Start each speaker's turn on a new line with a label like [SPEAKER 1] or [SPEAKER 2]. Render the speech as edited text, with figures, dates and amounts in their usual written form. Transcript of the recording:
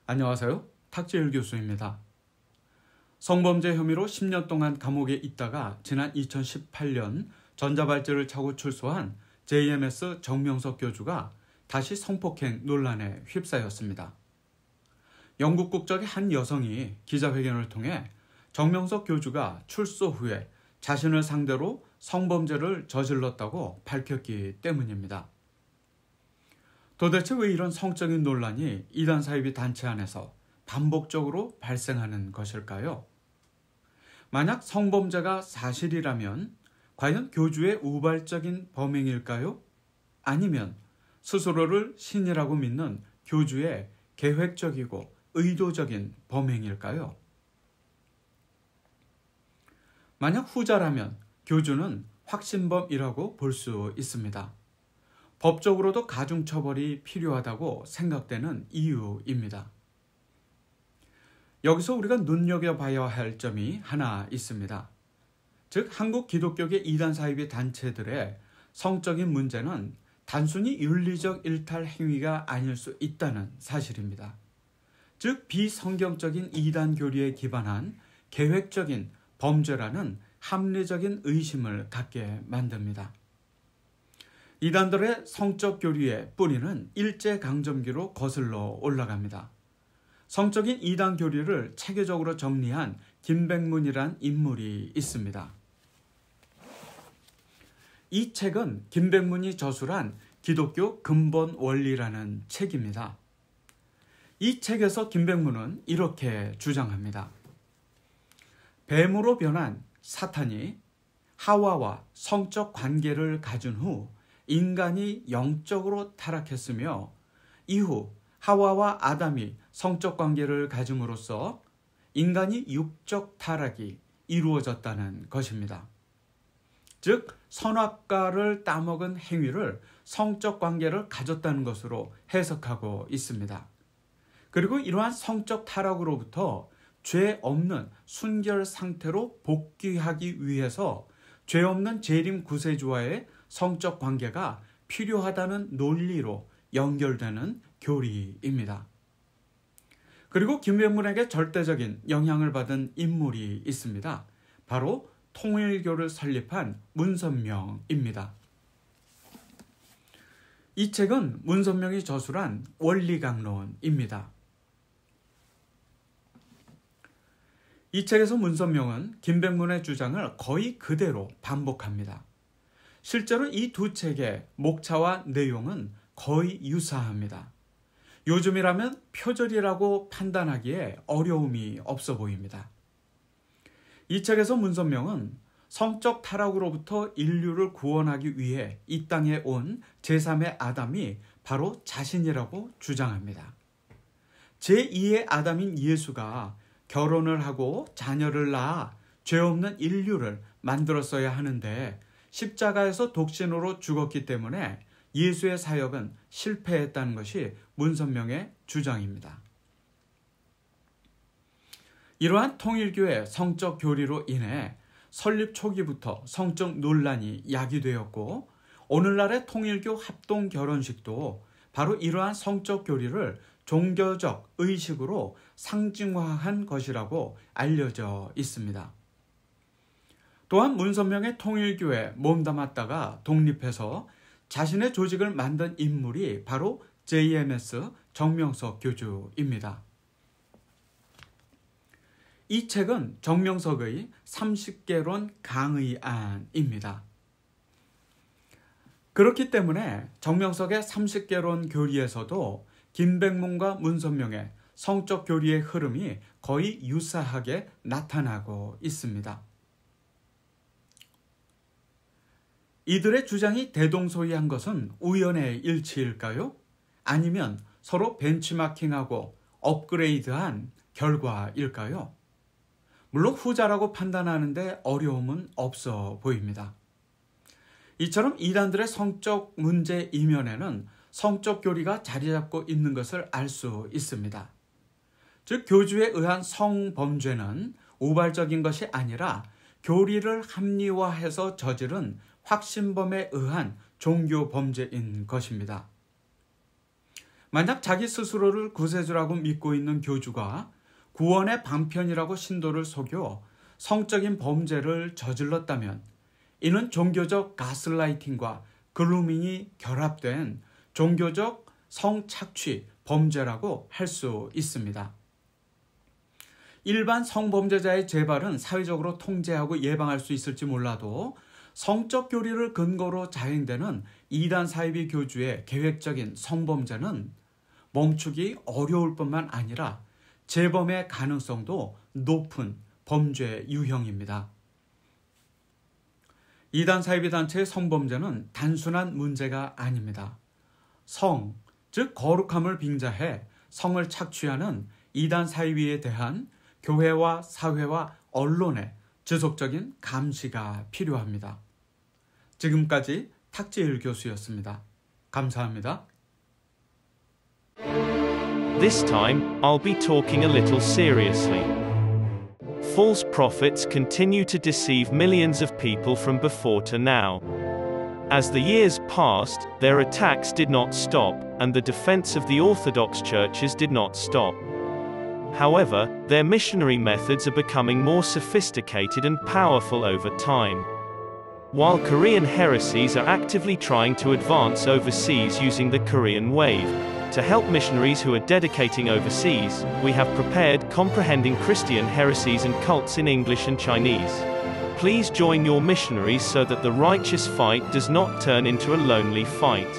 [SPEAKER 1] 안녕하세요. 탁재일 교수입니다. 성범죄 혐의로 10년 동안 감옥에 있다가 지난 2018년 전자발찌를 차고 출소한 JMS 정명석 교주가 다시 성폭행 논란에 휩싸였습니다. 영국 국적의 한 여성이 기자회견을 통해 정명석 교주가 출소 후에 자신을 상대로 성범죄를 저질렀다고 밝혔기 때문입니다. 도대체 왜 이런 성적인 논란이 이단 사이비 단체 안에서 반복적으로 발생하는 것일까요? 만약 성범죄가 사실이라면 과연 교주의 우발적인 범행일까요? 아니면 스스로를 신이라고 믿는 교주의 계획적이고 의도적인 범행일까요? 만약 후자라면 교주는 확신범이라고 볼 수 있습니다. 법적으로도 가중처벌이 필요하다고 생각되는 이유입니다. 여기서 우리가 눈여겨봐야 할 점이 하나 있습니다. 즉 한국 기독교계 이단 사이비 단체들의 성적인 문제는 단순히 윤리적 일탈 행위가 아닐 수 있다는 사실입니다. 즉 비성경적인 이단 교리에 기반한 계획적인 범죄라는 합리적인 의심을 갖게 만듭니다. 이단들의 성적 교리의 뿌리는 일제강점기로 거슬러 올라갑니다. 성적인 이단 교리를 체계적으로 정리한 김백문이란 인물이 있습니다. 이 책은 김백문이 저술한 기독교 근본 원리라는 책입니다. 이 책에서 김백문은 이렇게 주장합니다. 뱀으로 변한 사탄이 하와와 성적 관계를 가진 후 인간이 영적으로 타락했으며 이후 하와와 아담이 성적 관계를 가짐으로써 인간이 육적 타락이 이루어졌다는 것입니다. 즉 선악과를 따먹은 행위를 성적 관계를 가졌다는 것으로 해석하고 있습니다. 그리고 이러한 성적 타락으로부터 죄 없는 순결 상태로 복귀하기 위해서 죄 없는 재림 구세주와의 성적 관계가 필요하다는 논리로 연결되는 교리입니다. 그리고 김백문에게 절대적인 영향을 받은 인물이 있습니다. 바로 통일교를 설립한 문선명입니다. 이 책은 문선명이 저술한 원리강론입니다. 이 책에서 문선명은 김백문의 주장을 거의 그대로 반복합니다. 실제로 이 두 책의 목차와 내용은 거의 유사합니다. 요즘이라면 표절이라고 판단하기에 어려움이 없어 보입니다. 이 책에서 문선명은 성적 타락으로부터 인류를 구원하기 위해 이 땅에 온 제3의 아담이 바로 자신이라고 주장합니다. 제2의 아담인 예수가 결혼을 하고 자녀를 낳아 죄 없는 인류를 만들었어야 하는데 십자가에서 독신으로 죽었기 때문에 예수의 사역은 실패했다는 것이 문선명의 주장입니다. 이러한 통일교의 성적 교리로 인해 설립 초기부터 성적 논란이 야기되었고 오늘날의 통일교 합동 결혼식도 바로 이러한 성적 교리를 종교적 의식으로 상징화한 것이라고 알려져 있습니다. 또한 문선명의 통일교에 몸담았다가 독립해서 자신의 조직을 만든 인물이 바로 JMS 정명석 교주입니다. 이 책은 정명석의 30개론 강의안입니다. 그렇기 때문에 정명석의 30개론 교리에서도 김백문과 문선명의 성적 교리의 흐름이 거의 유사하게 나타나고 있습니다. 이들의 주장이 대동소이한 것은 우연의 일치일까요? 아니면 서로 벤치마킹하고 업그레이드한 결과일까요? 물론 후자라고 판단하는데 어려움은 없어 보입니다. 이처럼 이단들의 성적 문제 이면에는 성적 교리가 자리 잡고 있는 것을 알 수 있습니다. 즉 교주에 의한 성범죄는 우발적인 것이 아니라 교리를 합리화해서 저지른 확신범에 의한 종교 범죄인 것입니다. 만약 자기 스스로를 구세주라고 믿고 있는 교주가 구원의 방편이라고 신도를 속여 성적인 범죄를 저질렀다면 이는 종교적 가스라이팅과 글루밍이 결합된 종교적 성착취 범죄라고 할 수 있습니다. 일반 성범죄자의 재발은 사회적으로 통제하고 예방할 수 있을지 몰라도 성적 교리를 근거로 자행되는 이단 사이비 교주의 계획적인 성범죄는 멈추기 어려울 뿐만 아니라 재범의 가능성도 높은 범죄 유형입니다. 이단 사이비 단체의 성범죄는 단순한 문제가 아닙니다. 성, 즉 거룩함을 빙자해 성을 착취하는 이단 사이비에 대한 교회와 사회와 언론의 지속적인 감시가 필요합니다. 지금까지 탁지일 교수였습니다. 감사합니다.
[SPEAKER 2] This time, I'll be talking a little seriously. False prophets continue to deceive millions of people from before to now. As the years passed, their attacks did not stop, and the defense of the Orthodox churches did not stop. However, their missionary methods are becoming more sophisticated and powerful over time. While Korean heresies are actively trying to advance overseas using the Korean wave, to help missionaries who are dedicating overseas, we have prepared Comprehending Christian Heresies and Cults in English and Chinese. Please join your missionaries so that the righteous fight does not turn into a lonely fight.